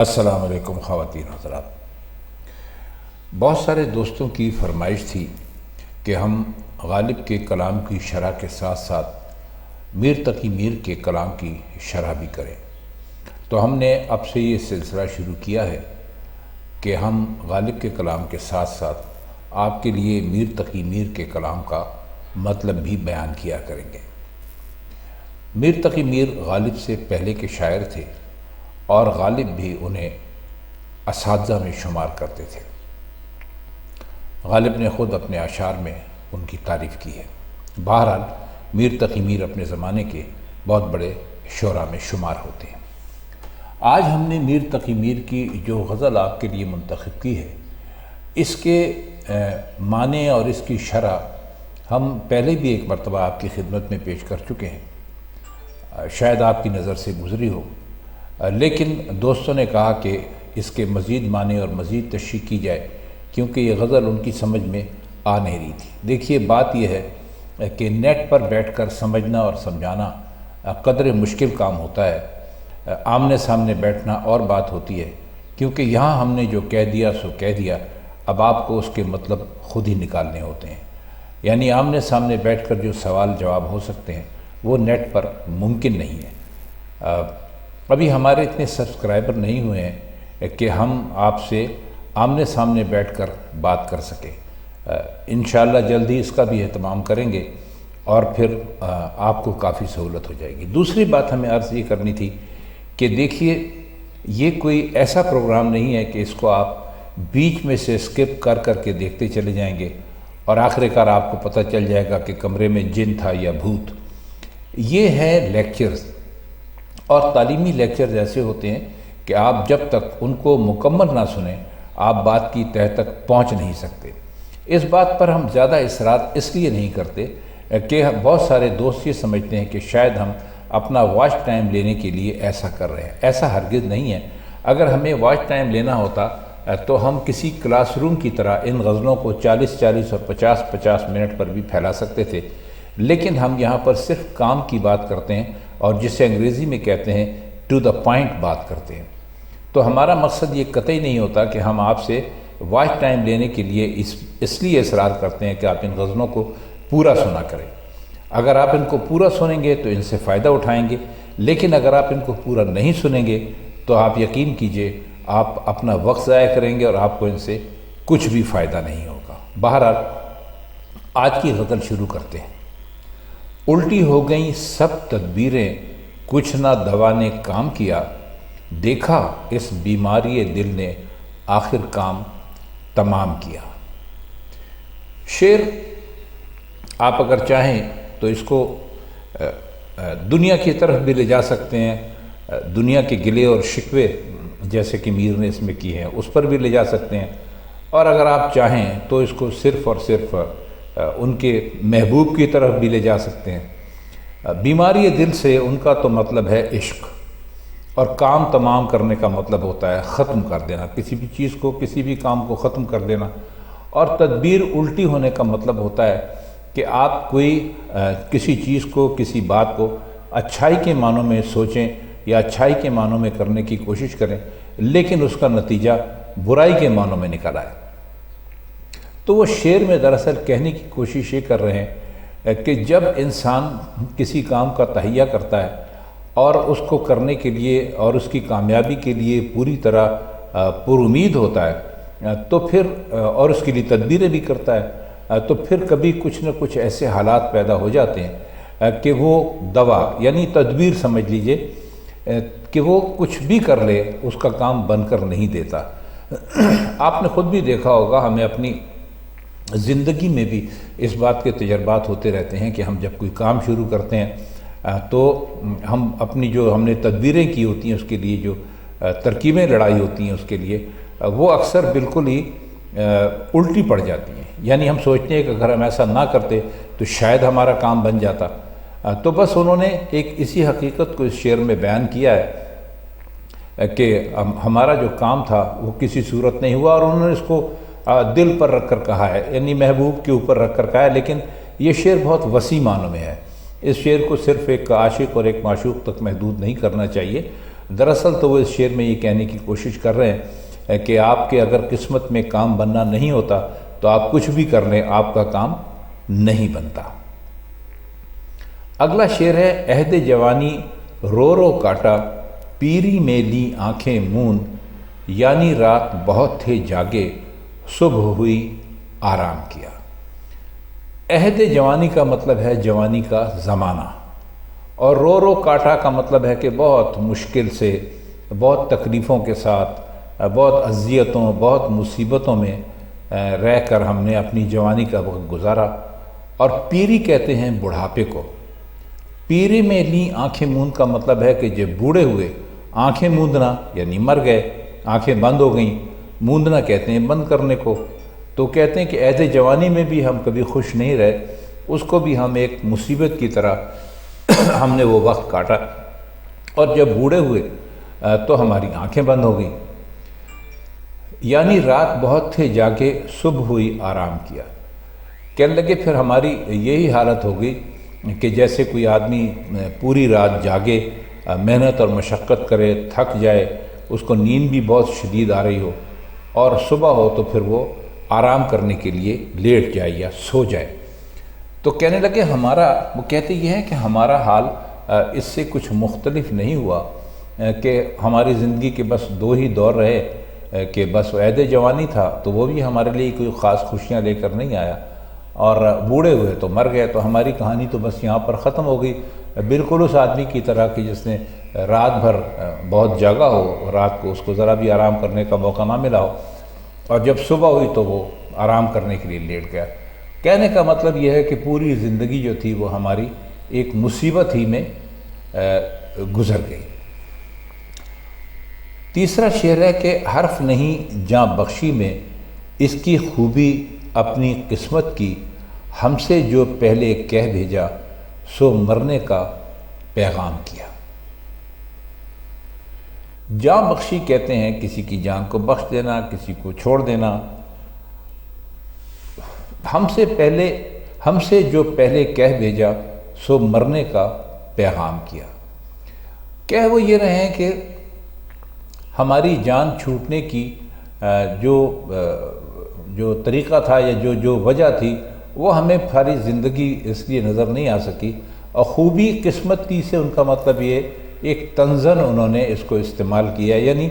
السلام علیکم خواتین حضرات۔ بہت سارے دوستوں کی فرمائش تھی کہ ہم غالب کے کلام کی شرح کے ساتھ ساتھ میر تقی میر کے کلام کی شرح بھی کریں، تو ہم نے اب سے یہ سلسلہ شروع کیا ہے کہ ہم غالب کے کلام کے ساتھ ساتھ آپ کے لیے میر تقی میر کے کلام کا مطلب بھی بیان کیا کریں گے۔ میر تقی میر غالب سے پہلے کے شاعر تھے اور غالب بھی انہیں اساتذہ میں شمار کرتے تھے۔ غالب نے خود اپنے اشعار میں ان کی تعریف کی ہے۔ بہرحال میر تقی میر اپنے زمانے کے بہت بڑے شعراء میں شمار ہوتے ہیں۔ آج ہم نے میر تقی میر کی جو غزل آپ کے لیے منتخب کی ہے، اس کے معنی اور اس کی شرح ہم پہلے بھی ایک مرتبہ آپ کی خدمت میں پیش کر چکے ہیں، شاید آپ کی نظر سے گزری ہو، لیکن دوستوں نے کہا کہ اس کے مزید معنی اور مزید تشریح کی جائے، کیونکہ یہ غزل ان کی سمجھ میں آ نہیں رہی تھی۔ دیکھیے، بات یہ ہے کہ نیٹ پر بیٹھ کر سمجھنا اور سمجھانا قدر مشکل کام ہوتا ہے، آمنے سامنے بیٹھنا اور بات ہوتی ہے، کیونکہ یہاں ہم نے جو کہہ دیا سو کہہ دیا، اب آپ کو اس کے مطلب خود ہی نکالنے ہوتے ہیں۔ یعنی آمنے سامنے بیٹھ کر جو سوال جواب ہو سکتے ہیں وہ نیٹ پر ممکن نہیں ہے۔ ابھی ہمارے اتنے سبسکرائبر نہیں ہوئے ہیں کہ ہم آپ سے آمنے سامنے بیٹھ کر بات کر سکیں۔ انشاءاللہ جلدی اس کا بھی اہتمام کریں گے اور پھر آپ کو کافی سہولت ہو جائے گی۔ دوسری بات ہمیں عرض یہ کرنی تھی کہ دیکھیے، یہ کوئی ایسا پروگرام نہیں ہے کہ اس کو آپ بیچ میں سے سکپ کر کر کے دیکھتے چلے جائیں گے اور آخر کار آپ کو پتہ چل جائے گا کہ کمرے میں جن تھا یا بھوت۔ یہ ہے لیکچرز، اور تعلیمی لیکچرز ایسے ہوتے ہیں کہ آپ جب تک ان کو مکمل نہ سنیں آپ بات کی تہہ تک پہنچ نہیں سکتے۔ اس بات پر ہم زیادہ اصرار اس لیے نہیں کرتے کہ بہت سارے دوست یہ سمجھتے ہیں کہ شاید ہم اپنا واچ ٹائم لینے کے لیے ایسا کر رہے ہیں۔ ایسا ہرگز نہیں ہے۔ اگر ہمیں واچ ٹائم لینا ہوتا تو ہم کسی کلاس روم کی طرح ان غزلوں کو 40 اور 50 منٹ پر بھی پھیلا سکتے تھے، لیکن ہم یہاں پر صرف کام کی بات کرتے ہیں اور جسے انگریزی میں کہتے ہیں ٹو دا پوائنٹ بات کرتے ہیں۔ تو ہمارا مقصد یہ قطعی نہیں ہوتا کہ ہم آپ سے واچ ٹائم لینے کے لیے اس لیے اصرار کرتے ہیں کہ آپ ان غزلوں کو پورا سنا کریں۔ اگر آپ ان کو پورا سنیں گے تو ان سے فائدہ اٹھائیں گے، لیکن اگر آپ ان کو پورا نہیں سنیں گے تو آپ یقین کیجئے آپ اپنا وقت ضائع کریں گے اور آپ کو ان سے کچھ بھی فائدہ نہیں ہوگا۔ بہرحال آج کی غزل شروع کرتے ہیں۔ الٹی ہو گئیں سب تدبیریں، کچھ نہ دوا نے کام کیا، دیکھا اس بیماری دل نے آخر کام تمام کیا۔ شعر آپ اگر چاہیں تو اس کو دنیا کی طرف بھی لے جا سکتے ہیں، دنیا کے گلے اور شکوے جیسے کہ میر نے اس میں کی ہیں اس پر بھی لے جا سکتے ہیں، اور اگر آپ چاہیں تو اس کو صرف اور صرف ان کے محبوب کی طرف بھی لے جا سکتے ہیں۔ بیماری دل سے ان کا تو مطلب ہے عشق، اور کام تمام کرنے کا مطلب ہوتا ہے ختم کر دینا، کسی بھی چیز کو، کسی بھی کام کو ختم کر دینا۔ اور تدبیر الٹی ہونے کا مطلب ہوتا ہے کہ آپ کوئی کسی چیز کو، کسی بات کو اچھائی کے معنوں میں سوچیں یا اچھائی کے معنوں میں کرنے کی کوشش کریں، لیکن اس کا نتیجہ برائی کے معنوں میں نکل آئے۔ تو وہ شعر میں دراصل کہنے کی کوشش یہ کر رہے ہیں کہ جب انسان کسی کام کا تہیہ کرتا ہے اور اس کو کرنے کے لیے اور اس کی کامیابی کے لیے پوری طرح پر امید ہوتا ہے تو پھر اور اس کے لیے تدبیریں بھی کرتا ہے تو پھر کبھی کچھ نہ کچھ ایسے حالات پیدا ہو جاتے ہیں کہ وہ دوا یعنی تدبیر سمجھ لیجئے کہ وہ کچھ بھی کر لے اس کا کام بن کر نہیں دیتا۔ آپ نے خود بھی دیکھا ہوگا، ہمیں اپنی زندگی میں بھی اس بات کے تجربات ہوتے رہتے ہیں کہ ہم جب کوئی کام شروع کرتے ہیں تو ہم اپنی جو ہم نے تدبیریں کی ہوتی ہیں، اس کے لیے جو ترکیبیں لڑائی ہوتی ہیں اس کے لیے، وہ اکثر بالکل ہی الٹی پڑ جاتی ہیں۔ یعنی ہم سوچتے ہیں کہ اگر ہم ایسا نہ کرتے تو شاید ہمارا کام بن جاتا۔ تو بس انہوں نے ایک اسی حقیقت کو اس شعر میں بیان کیا ہے کہ ہمارا جو کام تھا وہ کسی صورت نہیں ہوا، اور انہوں نے اس کو دل پر رکھ کر کہا ہے، یعنی محبوب کے اوپر رکھ کر کہا ہے۔ لیکن یہ شعر بہت وسیع معنوں میں ہے۔ اس شعر کو صرف ایک عاشق اور ایک معشوق تک محدود نہیں کرنا چاہیے، دراصل تو وہ اس شعر میں یہ کہنے کی کوشش کر رہے ہیں کہ آپ کے اگر قسمت میں کام بننا نہیں ہوتا تو آپ کچھ بھی کر لیں، آپ کا کام نہیں بنتا۔ اگلا شعر ہے، عہد جوانی رو رو کاٹا، پیری میں لی آنکھیں مون، یعنی رات بہت تھے جاگے، صبح ہوئی آرام کیا۔ عہد جوانی کا مطلب ہے جوانی کا زمانہ، اور رو رو کاٹا کا مطلب ہے کہ بہت مشکل سے، بہت تکلیفوں کے ساتھ، بہت اذیتوں، بہت مصیبتوں میں رہ کر ہم نے اپنی جوانی کا وقت گزارا۔ اور پیری کہتے ہیں بڑھاپے کو۔ پیری میں لی آنکھیں موند کا مطلب ہے کہ جب بوڑھے ہوئے، آنکھیں موندنا یعنی مر گئے، آنکھیں بند ہو گئیں۔ موندنا کہتے ہیں بند کرنے کو۔ تو کہتے ہیں کہ عہد جوانی میں بھی ہم کبھی خوش نہیں رہے، اس کو بھی ہم ایک مصیبت کی طرح ہم نے وہ وقت کاٹا، اور جب بوڑھے ہوئے تو ہماری آنکھیں بند ہو گئیں، یعنی رات بہت تھے جاگے، صبح ہوئی آرام کیا۔ کہنے لگے پھر ہماری یہی حالت ہو گئی کہ جیسے کوئی آدمی پوری رات جاگے، محنت اور مشقت کرے، تھک جائے، اس کو نیند بھی بہت شدید آ رہی ہو، اور صبح ہو تو پھر وہ آرام کرنے کے لیے لیٹ جائے یا سو جائے۔ تو کہنے لگے وہ کہتے یہ ہیں کہ ہمارا حال اس سے کچھ مختلف نہیں ہوا، کہ ہماری زندگی کے بس دو ہی دور رہے، کہ بس عہد جوانی تھا تو وہ بھی ہمارے لیے کوئی خاص خوشیاں لے کر نہیں آیا، اور بوڑھے ہوئے تو مر گئے، تو ہماری کہانی تو بس یہاں پر ختم ہو گئی، بالکل اس آدمی کی طرح کہ جس نے رات بھر بہت جاگا ہو، رات کو اس کو ذرا بھی آرام کرنے کا موقع نہ ملا ہو، اور جب صبح ہوئی تو وہ آرام کرنے کے لیے لیٹ گیا۔ کہنے کا مطلب یہ ہے کہ پوری زندگی جو تھی وہ ہماری ایک مصیبت ہی میں گزر گئی۔ تیسرا شعر ہے کہ حرف نہیں جاں بخشی میں، اس کی خوبی اپنی قسمت کی، ہم سے جو پہلے کہہ بھیجا، سو مرنے کا پیغام کیا۔ جاں بخشی کہتے ہیں کسی کی جان کو بخش دینا، کسی کو چھوڑ دینا۔ ہم سے جو پہلے کہہ بھیجا، سو مرنے کا پیغام کیا۔ کہہ وہ یہ رہے ہیں کہ ہماری جان چھوٹنے کی جو طریقہ تھا یا جو وجہ تھی، وہ ہمیں ساری زندگی اس لیے نظر نہیں آ سکی، اور خوبی قسمت کی سے ان کا مطلب یہ ایک طنزاً انہوں نے اس کو استعمال کیا، یعنی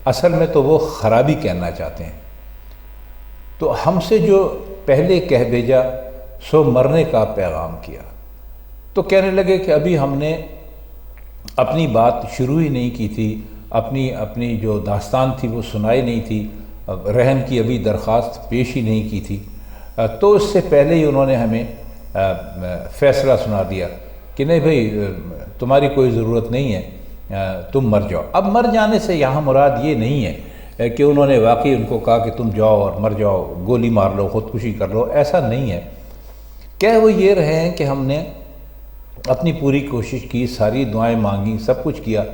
اصل میں تو وہ خرابی کہنا چاہتے ہیں۔ تو ہم سے جو پہلے کہہ بھیجا، سو مرنے کا پیغام کیا۔ تو کہنے لگے کہ ابھی ہم نے اپنی بات شروع ہی نہیں کی تھی، اپنی جو داستان تھی وہ سنائی نہیں تھی، رحم کی ابھی درخواست پیش ہی نہیں کی تھی، تو اس سے پہلے ہی انہوں نے ہمیں فیصلہ سنا دیا کہ نہیں بھئی تمہاری کوئی ضرورت نہیں ہے، تم مر جاؤ۔ اب مر جانے سے یہاں مراد یہ نہیں ہے کہ انہوں نے واقعی ان کو کہا کہ تم جاؤ اور مر جاؤ، گولی مار لو، خودکشی کر لو، ایسا نہیں ہے۔ کہہ وہ یہ رہے ہیں کہ ہم نے اپنی پوری کوشش کی، ساری دعائیں مانگی، سب کچھ کیا،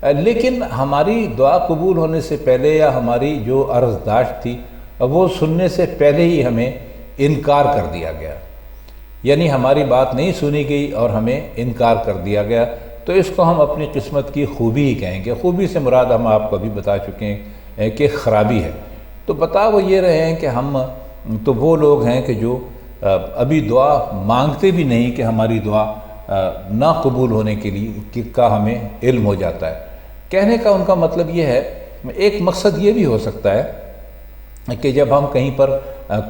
لیکن ہماری دعا قبول ہونے سے پہلے یا ہماری جو عرضداشت تھی وہ سننے سے پہلے ہی ہمیں انکار کر دیا گیا، یعنی ہماری بات نہیں سنی گئی اور ہمیں انکار کر دیا گیا، تو اس کو ہم اپنی قسمت کی خوبی ہی کہیں گے۔ خوبی سے مراد ہم آپ کو ابھی بتا چکے ہیں کہ خرابی ہے۔ تو بتا وہ یہ رہے ہیں کہ ہم تو وہ لوگ ہیں کہ جو ابھی دعا مانگتے بھی نہیں کہ ہماری دعا نہ قبول ہونے کے لیے کا ہمیں علم ہو جاتا ہے۔ کہنے کا ان کا مطلب یہ ہے، ایک مقصد یہ بھی ہو سکتا ہے کہ جب ہم کہیں پر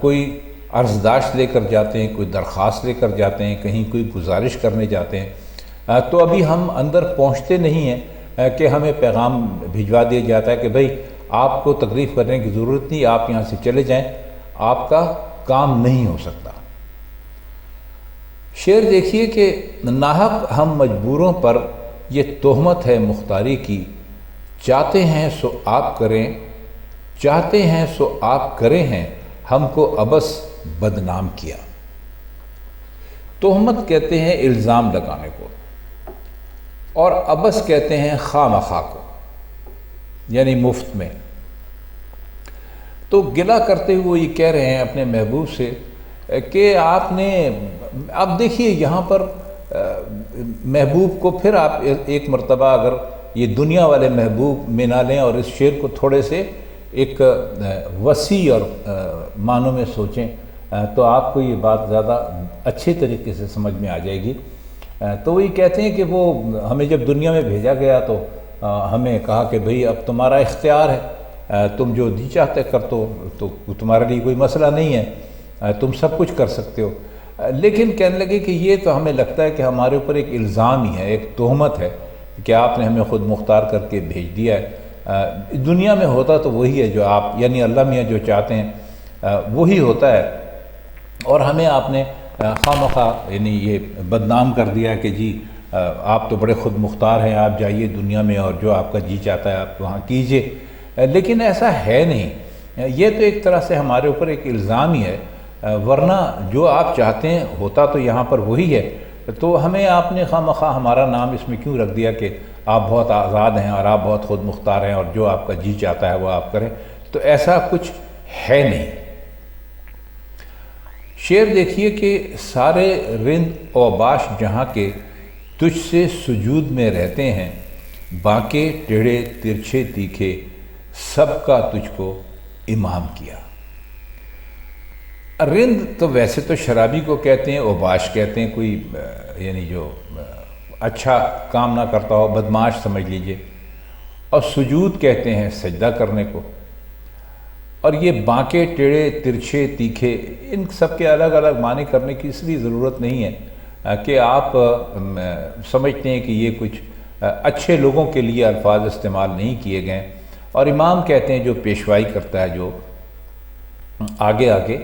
کوئی عرضداشت لے کر جاتے ہیں، کوئی درخواست لے کر جاتے ہیں، کہیں کوئی گزارش کرنے جاتے ہیں، تو ابھی ہم اندر پہنچتے نہیں ہیں کہ ہمیں پیغام بھجوا دیا جاتا ہے کہ بھئی آپ کو تکلیف کرنے کی ضرورت نہیں، آپ یہاں سے چلے جائیں، آپ کا کام نہیں ہو سکتا۔ شعر دیکھیے کہ ناحق ہم مجبوروں پر یہ تہمت ہے مختاری کی، چاہتے ہیں سو آپ کریں ہیں، ہم کو ابس بدنام کیا۔ تہمت کہتے ہیں الزام لگانے کو، اور ابس کہتے ہیں خواہ مخواہ کو، یعنی مفت میں۔ تو گلہ کرتے ہوئے وہ یہ کہہ رہے ہیں اپنے محبوب سے کہ آپ نے، اب دیکھیے یہاں پر محبوب کو پھر آپ ایک مرتبہ اگر یہ دنیا والے محبوب میں نہ لیں اور اس شعر کو تھوڑے سے ایک وسیع اور معنوں میں سوچیں تو آپ کو یہ بات زیادہ اچھے طریقے سے سمجھ میں آ جائے گی۔ تو وہی کہتے ہیں کہ وہ ہمیں جب دنیا میں بھیجا گیا تو ہمیں کہا کہ بھئی اب تمہارا اختیار ہے، تم جو جی چاہتے کر تو تمہارے لیے کوئی مسئلہ نہیں ہے، تم سب کچھ کر سکتے ہو۔ لیکن کہنے لگے کہ یہ تو ہمیں لگتا ہے کہ ہمارے اوپر ایک الزام ہی ہے، ایک تہمت ہے کہ آپ نے ہمیں خود مختار کر کے بھیج دیا ہے۔ دنیا میں ہوتا تو وہی ہے جو آپ یعنی اللہ میاں جو چاہتے ہیں وہی ہوتا ہے، اور ہمیں آپ نے خواہ مخواہ یعنی یہ بدنام کر دیا کہ جی آپ تو بڑے خود مختار ہیں، آپ جائیے دنیا میں اور جو آپ کا جی چاہتا ہے آپ وہاں کیجئے۔ لیکن ایسا ہے نہیں، یہ تو ایک طرح سے ہمارے اوپر ایک الزام ہی ہے، ورنہ جو آپ چاہتے ہیں ہوتا تو یہاں پر وہی ہے۔ تو ہمیں آپ نے خواہ مخواہ ہمارا نام اس میں کیوں رکھ دیا کہ آپ بہت آزاد ہیں اور آپ بہت خود مختار ہیں اور جو آپ کا جی چاہتا ہے وہ آپ کریں، تو ایسا کچھ ہے نہیں۔ شعر دیکھیے کہ سارے رند اوباش جہاں کے تجھ سے سجود میں رہتے ہیں، بانکے ٹیڑھے ترچھے تیکھے سب کا تجھ کو امام کیا۔ رند تو ویسے تو شرابی کو کہتے ہیں، اوباش کہتے ہیں کوئی یعنی جو اچھا کام نہ کرتا ہو، بدمعاش سمجھ لیجئے، اور سجود کہتے ہیں سجدہ کرنے کو۔ اور یہ بانکے ٹیڑھے ترچھے تیکھے ان سب کے الگ الگ معنی کرنے کی اس لیے ضرورت نہیں ہے کہ آپ سمجھتے ہیں کہ یہ کچھ اچھے لوگوں کے لیے الفاظ استعمال نہیں کیے گئے۔ اور امام کہتے ہیں جو پیشوائی کرتا ہے، جو آگے آگے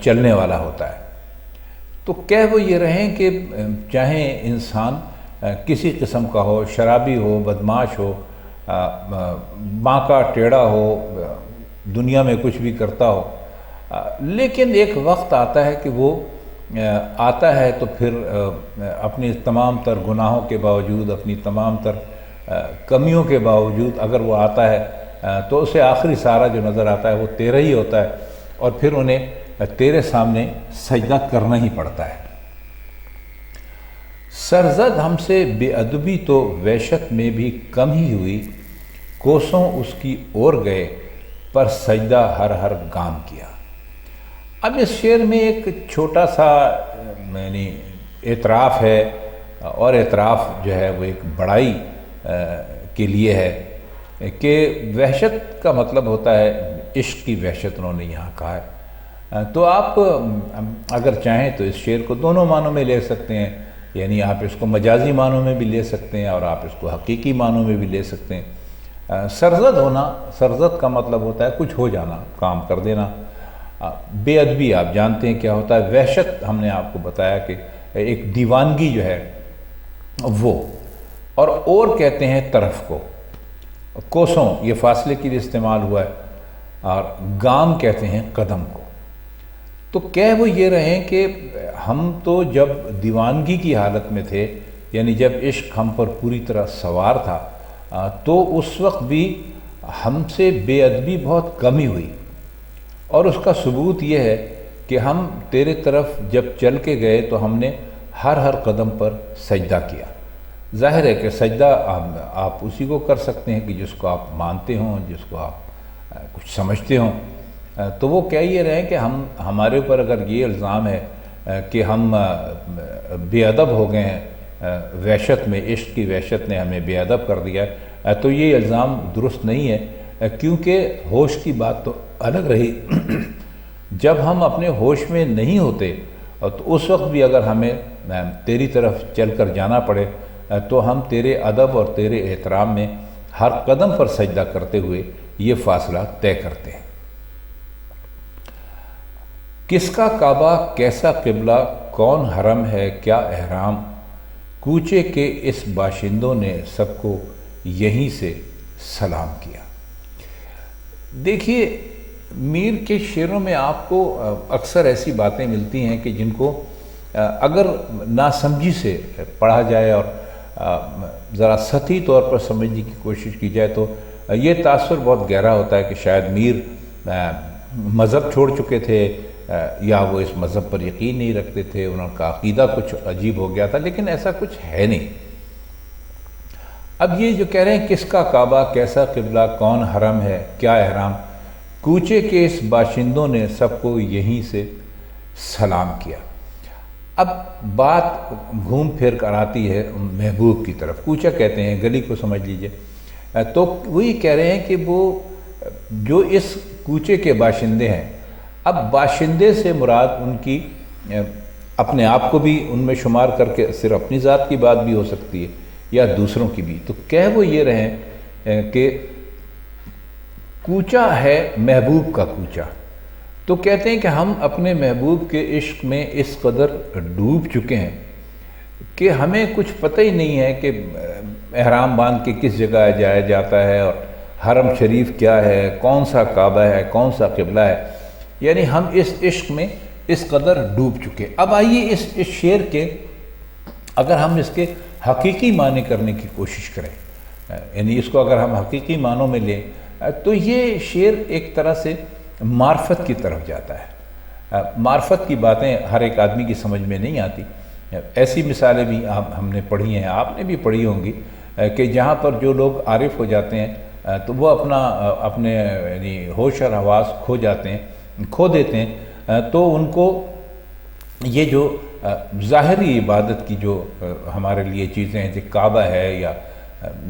چلنے والا ہوتا ہے۔ تو کہہ وہ یہ رہیں کہ چاہے انسان کسی قسم کا ہو، شرابی ہو، بدمعاش ہو، بانکا ٹیڑھا ہو، دنیا میں کچھ بھی کرتا ہو، لیکن ایک وقت آتا ہے کہ وہ آتا ہے تو پھر اپنی تمام تر گناہوں کے باوجود، اپنی تمام تر کمیوں کے باوجود اگر وہ آتا ہے تو اسے آخری سارا جو نظر آتا ہے وہ تیرا ہی ہوتا ہے، اور پھر انہیں تیرے سامنے سجدہ کرنا ہی پڑتا ہے۔ سرزد ہم سے بے ادبی تو وحشت میں بھی کم ہی ہوئی، کوسوں اس کی اور گئے پر سجدہ ہر ہر گام کیا۔ اب اس شعر میں ایک چھوٹا سا یعنی اعتراف ہے، اور اعتراف جو ہے وہ ایک بڑائی کے لیے ہے کہ وحشت کا مطلب ہوتا ہے عشق کی وحشت، انہوں نے یہاں کہا ہے۔ تو آپ اگر چاہیں تو اس شعر کو دونوں معنوں میں لے سکتے ہیں، یعنی آپ اس کو مجازی معنوں میں بھی لے سکتے ہیں اور آپ اس کو حقیقی معنوں میں بھی لے سکتے ہیں۔ سرزد ہونا، سرزد کا مطلب ہوتا ہے کچھ ہو جانا، کام کر دینا۔ بے ادبی آپ جانتے ہیں کیا ہوتا ہے، وحشت ہم نے آپ کو بتایا کہ ایک دیوانگی جو ہے وہ، اور کہتے ہیں طرف کو، کوسوں یہ فاصلے کے لیے استعمال ہوا ہے، اور گام کہتے ہیں قدم کو۔ تو کہہ وہ یہ رہیں کہ ہم تو جب دیوانگی کی حالت میں تھے، یعنی جب عشق ہم پر پوری طرح سوار تھا، تو اس وقت بھی ہم سے بے ادبی بہت کم ہی ہوئی، اور اس کا ثبوت یہ ہے کہ ہم تیرے طرف جب چل کے گئے تو ہم نے ہر ہر قدم پر سجدہ کیا۔ ظاہر ہے کہ سجدہ آپ اسی کو کر سکتے ہیں کہ جس کو آپ مانتے ہوں، جس کو آپ کچھ سمجھتے ہوں۔ تو وہ کہہ یہ رہے ہیں کہ ہمارے اوپر اگر یہ الزام ہے کہ ہم بے ادب ہو گئے ہیں، وحشت میں، عشق کی وحشت نے ہمیں بے ادب کر دیا ہے، تو یہ الزام درست نہیں ہے، کیونکہ ہوش کی بات تو الگ رہی۔ جب ہم اپنے ہوش میں نہیں ہوتے تو اس وقت بھی اگر ہمیں تیری طرف چل کر جانا پڑے تو ہم تیرے ادب اور تیرے احترام میں ہر قدم پر سجدہ کرتے ہوئے یہ فاصلہ طے کرتے ہیں۔ کس کا کعبہ، کیسا قبلہ، کون حرم ہے، کیا احرام، کوچے کے اس باشندوں نے سب کو یہیں سے سلام کیا۔ دیکھیے میر کے شعروں میں آپ کو اکثر ایسی باتیں ملتی ہیں کہ جن کو اگر ناسمجھی سے پڑھا جائے اور ذرا سطحی طور پر سمجھنے کی کوشش کی جائے تو یہ تاثر بہت گہرا ہوتا ہے کہ شاید میر مذہب چھوڑ چکے تھے، یا وہ اس مذہب پر یقین نہیں رکھتے تھے، ان کا عقیدہ کچھ عجیب ہو گیا تھا، لیکن ایسا کچھ ہے نہیں۔ اب یہ جو کہہ رہے ہیں کس کا کعبہ، کیسا قبلہ، کون حرم ہے، کیا احرام، کوچے کے اس باشندوں نے سب کو یہیں سے سلام کیا۔ اب بات گھوم پھر کر آتی ہے محبوب کی طرف۔ کوچہ کہتے ہیں گلی کو، سمجھ لیجئے۔ تو وہی کہہ رہے ہیں کہ وہ جو اس کوچے کے باشندے ہیں، اب باشندے سے مراد ان کی اپنے آپ کو بھی ان میں شمار کر کے صرف اپنی ذات کی بات بھی ہو سکتی ہے یا دوسروں کی بھی۔ تو کہہ وہ یہ رہے ہیں کہ کوچہ ہے محبوب کا کوچہ۔ تو کہتے ہیں کہ ہم اپنے محبوب کے عشق میں اس قدر ڈوب چکے ہیں کہ ہمیں کچھ پتہ ہی نہیں ہے کہ احرام باندھ کے کس جگہ جایا جاتا ہے، اور حرم شریف کیا ہے، کون سا کعبہ ہے، کون سا قبلہ ہے۔ یعنی ہم اس عشق میں اس قدر ڈوب چکے۔ اب آئیے اس شعر کے اگر ہم اس کے حقیقی معنی کرنے کی کوشش کریں، یعنی اس کو اگر ہم حقیقی معنوں میں لیں تو یہ شعر ایک طرح سے معرفت کی طرف جاتا ہے۔ معرفت کی باتیں ہر ایک آدمی کی سمجھ میں نہیں آتی۔ ایسی مثالیں بھی ہم نے پڑھی ہیں، آپ نے بھی پڑھی ہوں گی، کہ جہاں پر جو لوگ عارف ہو جاتے ہیں تو وہ اپنے یعنی ہوش اور حواس کھو دیتے ہیں، تو ان کو یہ جو ظاہری عبادت کی جو ہمارے لیے چیزیں ہیں، جو کعبہ ہے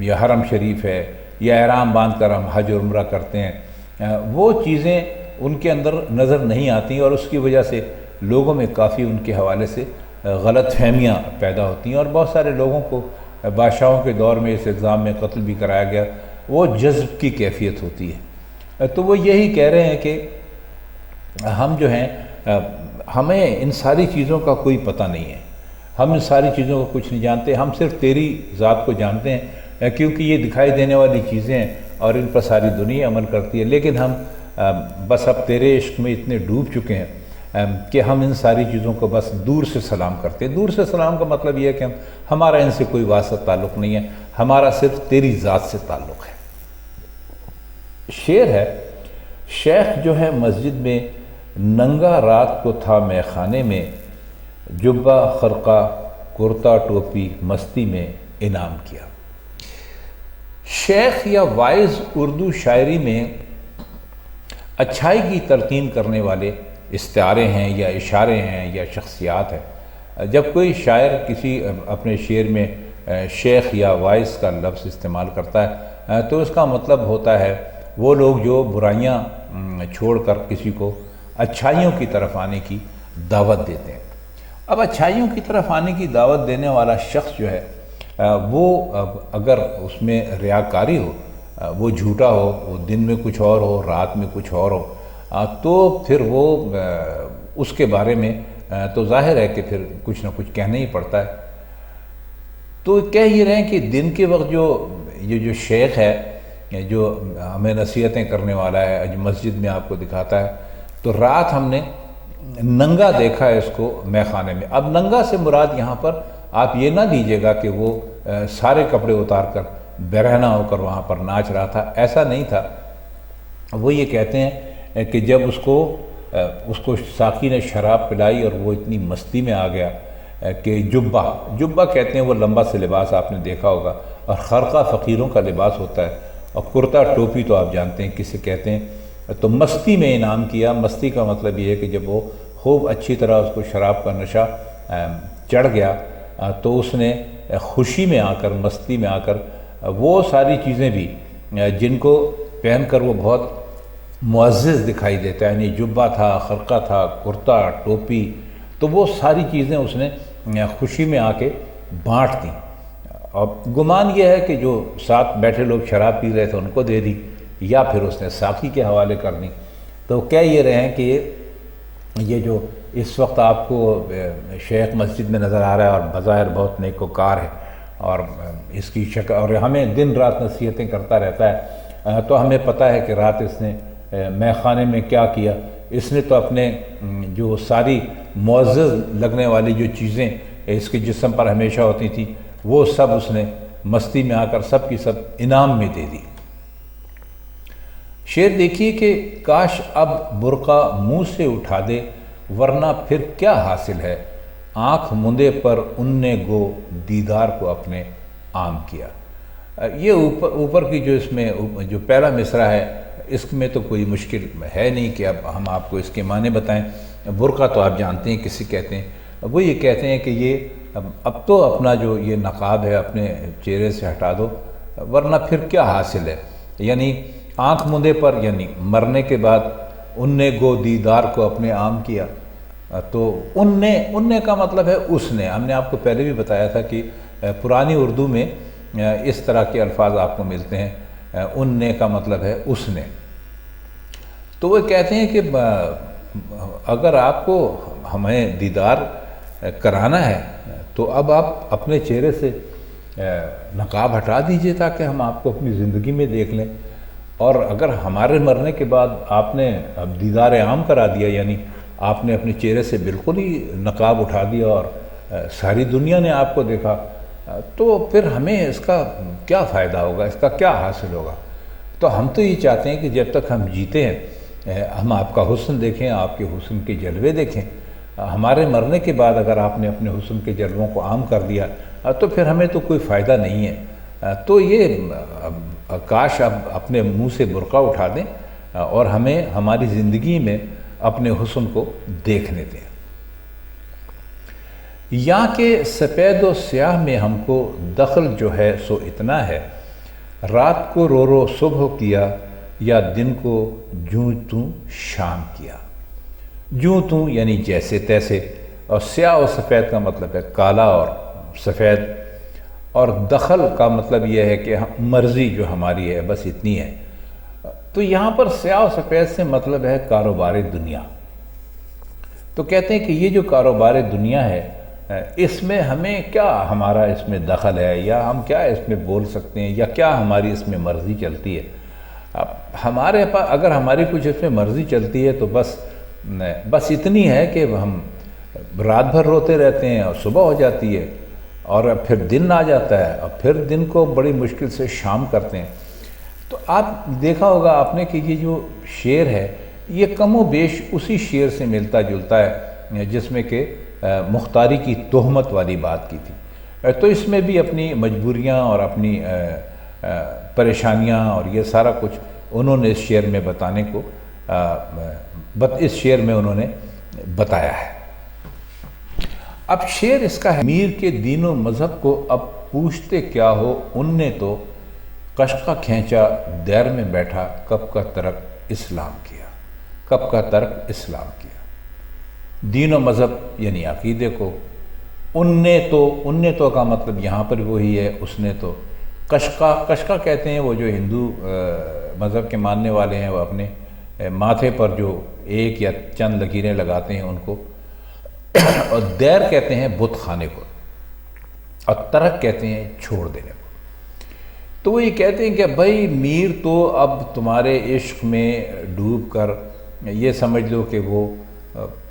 یا حرم شریف ہے یا احرام باندھ کر ہم حج اور عمرہ کرتے ہیں، وہ چیزیں ان کے اندر نظر نہیں آتی، اور اس کی وجہ سے لوگوں میں کافی ان کے حوالے سے غلط فہمیاں پیدا ہوتی ہیں، اور بہت سارے لوگوں کو بادشاہوں کے دور میں اس الزام میں قتل بھی کرایا گیا۔ وہ جذب کی کیفیت ہوتی ہے۔ تو وہ یہی کہہ رہے ہیں کہ ہم جو ہیں ہمیں ان ساری چیزوں کا کوئی پتہ نہیں ہے، ہم ان ساری چیزوں کا کچھ نہیں جانتے، ہم صرف تیری ذات کو جانتے ہیں، کیونکہ یہ دکھائی دینے والی چیزیں ہیں اور ان پر ساری دنیا عمل کرتی ہے، لیکن ہم بس اب تیرے عشق میں اتنے ڈوب چکے ہیں کہ ہم ان ساری چیزوں کو بس دور سے سلام کرتے ہیں۔ دور سے سلام کا مطلب یہ ہے کہ ہمارا ان سے کوئی واسطہ تعلق نہیں ہے، ہمارا صرف تیری ذات سے تعلق ہے۔ شعر ہے، شیخ جو ہے مسجد میں ننگا رات کو تھا میں خانے میں، جبہ خرقہ کرتا ٹوپی مستی میں انعام کیا۔ شیخ یا وائز اردو شاعری میں اچھائی کی تلقین کرنے والے استعارے ہیں یا اشارے ہیں یا شخصیات ہیں۔ جب کوئی شاعر کسی اپنے شعر میں شیخ یا وائز کا لفظ استعمال کرتا ہے تو اس کا مطلب ہوتا ہے وہ لوگ جو برائیاں چھوڑ کر کسی کو اچھائیوں کی طرف آنے کی دعوت دیتے ہیں۔ اب اچھائیوں کی طرف آنے کی دعوت دینے والا شخص جو ہے وہ اگر اس میں ریاکاری ہو، وہ جھوٹا ہو، وہ دن میں کچھ اور ہو، رات میں کچھ اور ہو، تو پھر وہ اس کے بارے میں تو ظاہر ہے کہ پھر کچھ نہ کچھ کہنا ہی پڑتا ہے۔ تو کہہ یہ رہے ہیں کہ دن کے وقت یہ جو شیخ ہے جو ہمیں نصیحتیں کرنے والا ہے، جو مسجد میں آپ کو دکھاتا ہے، تو رات ہم نے ننگا دیکھا ہے اس کو مے خانے میں۔ اب ننگا سے مراد یہاں پر آپ یہ نہ لیجیے گا کہ وہ سارے کپڑے اتار کر برہنہ ہو کر وہاں پر ناچ رہا تھا، ایسا نہیں تھا۔ وہ یہ کہتے ہیں کہ جب اس کو ساقی نے شراب پلائی اور وہ اتنی مستی میں آ گیا کہ جبہ کہتے ہیں وہ لمبا سے لباس آپ نے دیکھا ہوگا، اور خرقہ فقیروں کا لباس ہوتا ہے، اور کرتا ٹوپی تو آپ جانتے ہیں کسے کہتے ہیں۔ تو مستی میں انعام کیا۔ مستی کا مطلب یہ ہے کہ جب وہ خوب اچھی طرح اس کو شراب کا نشہ چڑھ گیا تو اس نے خوشی میں آ کر، مستی میں آ کر وہ ساری چیزیں بھی جن کو پہن کر وہ بہت معزز دکھائی دیتا ہے، یعنی جبہ تھا، خرقہ تھا، کرتا، ٹوپی، تو وہ ساری چیزیں اس نے خوشی میں آ کے بانٹ دیں، اور گمان یہ ہے کہ جو ساتھ بیٹھے لوگ شراب پی رہے تھے ان کو دے دی، یا پھر اس نے ساقی کے حوالے کر دی۔ تو کہہ یہ رہے ہیں کہ یہ جو اس وقت آپ کو شیخ مسجد میں نظر آ رہا ہے اور بظاہر بہت نیک وکار ہے، اور اس کی شکل، اور ہمیں دن رات نصیحتیں کرتا رہتا ہے، تو ہمیں پتہ ہے کہ رات اس نے مے خانے میں کیا کیا۔ اس نے تو اپنے جو ساری معزز لگنے والی جو چیزیں اس کے جسم پر ہمیشہ ہوتی تھیں وہ سب اس نے مستی میں آ کر سب کی سب انعام میں دے دی۔ شعر دیکھیے کہ کاش اب برقع منہ سے اٹھا دے، ورنہ پھر کیا حاصل ہے، آنکھ مندے پر ان نے گو دیدار کو اپنے عام کیا۔ یہ اوپر کی جو اس میں جو پہلا مصرع ہے اس میں تو کوئی مشکل ہے نہیں کہ اب ہم آپ کو اس کے معنی بتائیں۔ برقع تو آپ جانتے ہیں کسی کہتے ہیں، وہ یہ کہتے ہیں کہ یہ اب تو اپنا جو یہ نقاب ہے اپنے چہرے سے ہٹا دو، ورنہ پھر کیا حاصل ہے۔ یعنی آنکھ مندے پر، یعنی مرنے کے بعد ان نے گو دیدار کو اپنے عام کیا، تو ان نے کا مطلب ہے اس نے۔ ہم نے آپ کو پہلے بھی بتایا تھا کہ پرانی اردو میں اس طرح کے الفاظ آپ کو ملتے ہیں، ان نے کا مطلب ہے اس نے۔ تو وہ کہتے ہیں کہ اگر آپ کو ہمیں دیدار کرانا ہے تو اب آپ اپنے چہرے سے نقاب ہٹا دیجئے تاکہ ہم آپ کو اپنی زندگی میں دیکھ لیں، اور اگر ہمارے مرنے کے بعد آپ نے اب دیدار عام کرا دیا، یعنی آپ نے اپنے چہرے سے بالکل ہی نقاب اٹھا دیا اور ساری دنیا نے آپ کو دیکھا، تو پھر ہمیں اس کا کیا فائدہ ہوگا، اس کا کیا حاصل ہوگا۔ تو ہم تو یہ چاہتے ہیں کہ جب تک ہم جیتے ہیں ہم آپ کا حسن دیکھیں، آپ کے حسن کے جلوے دیکھیں۔ ہمارے مرنے کے بعد اگر آپ نے اپنے حسن کے جلووں کو عام کر دیا تو پھر ہمیں تو کوئی فائدہ نہیں ہے۔ تو یہ کاش اب اپنے منہ سے برقع اٹھا دیں اور ہمیں ہماری زندگی میں اپنے حسن کو دیکھنے دیں۔ یہاں کے سفید و سیاہ میں ہم کو دخل جو ہے سو اتنا ہے، رات کو رو رو صبح کیا یا دن کو جوں توں شام کیا۔ جوں توں یعنی جیسے تیسے، اور سیاہ و سفید کا مطلب ہے کالا اور سفید، اور دخل کا مطلب یہ ہے کہ مرضی جو ہماری ہے بس اتنی ہے۔ تو یہاں پر سیاہ و سفید سے مطلب ہے کاروبار دنیا۔ تو کہتے ہیں کہ یہ جو کاروبار دنیا ہے اس میں ہمیں کیا ہمارا اس میں دخل ہے، یا ہم کیا اس میں بول سکتے ہیں، یا کیا ہماری اس میں مرضی چلتی ہے۔ اب ہمارے پاس اگر ہماری کچھ اس میں مرضی چلتی ہے تو بس اتنی ہے کہ ہم رات بھر روتے رہتے ہیں اور صبح ہو جاتی ہے اور پھر دن آ جاتا ہے اور پھر دن کو بڑی مشکل سے شام کرتے ہیں۔ تو آپ دیکھا ہوگا آپ نے کہ یہ جو شعر ہے یہ کم و بیش اسی شعر سے ملتا جلتا ہے جس میں کہ مختاری کی تہمت والی بات کی تھی۔ تو اس میں بھی اپنی مجبوریاں اور اپنی پریشانیاں اور یہ سارا کچھ انہوں نے اس شعر میں بتانے کو اس شعر میں انہوں نے بتایا ہے۔ اب شعر اس کا ہے، میر کے دین و مذہب کو اب پوچھتے کیا ہو، ان نے تو قشقہ کھینچا دیر میں بیٹھا، کب کا ترک اسلام کیا، کب کا ترک اسلام کیا۔ دین و مذہب یعنی عقیدے کو، ان نے تو کا مطلب یہاں پر وہی ہے اس نے تو۔ قشقہ کہتے ہیں وہ جو ہندو مذہب کے ماننے والے ہیں، وہ اپنے ماتھے پر جو ایک یا چند لکیریں لگاتے ہیں ان کو، اور دیر کہتے ہیں بت خانے کو، اور ترک کہتے ہیں چھوڑ دینے کو۔ تو وہ یہ کہتے ہیں کہ بھائی میر تو اب تمہارے عشق میں ڈوب کر یہ سمجھ لو کہ وہ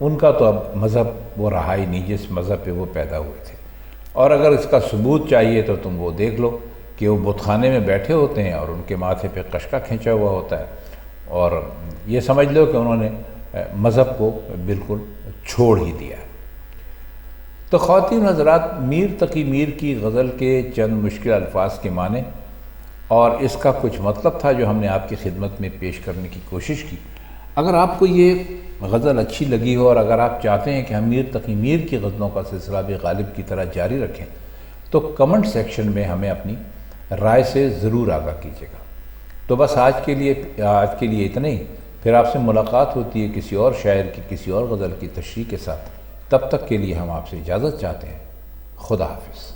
ان کا تو اب مذہب وہ رہا ہی نہیں جس مذہب پہ وہ پیدا ہوئے تھے، اور اگر اس کا ثبوت چاہیے تو تم وہ دیکھ لو کہ وہ بت خانے میں بیٹھے ہوتے ہیں اور ان کے ماتھے پہ قشقہ کھینچا ہوا ہوتا ہے، اور یہ سمجھ لو کہ انہوں نے مذہب کو بالکل چھوڑ ہی دیا ہے۔ تو خواتین حضرات، میر تقی میر کی غزل کے چند مشکل الفاظ کے معنی اور اس کا کچھ مطلب تھا جو ہم نے آپ کی خدمت میں پیش کرنے کی کوشش کی۔ اگر آپ کو یہ غزل اچھی لگی ہو اور اگر آپ چاہتے ہیں کہ ہم میر تقی میر کی غزلوں کا سلسلہ بھی غالب کی طرح جاری رکھیں تو کمنٹ سیکشن میں ہمیں اپنی رائے سے ضرور آگاہ کیجیے گا۔ تو بس آج کے لیے اتنا ہی، پھر آپ سے ملاقات ہوتی ہے کسی اور شاعر کی کسی اور غزل کی تشریح کے ساتھ۔ تب تک کے لیے ہم آپ سے اجازت چاہتے ہیں۔ خدا حافظ۔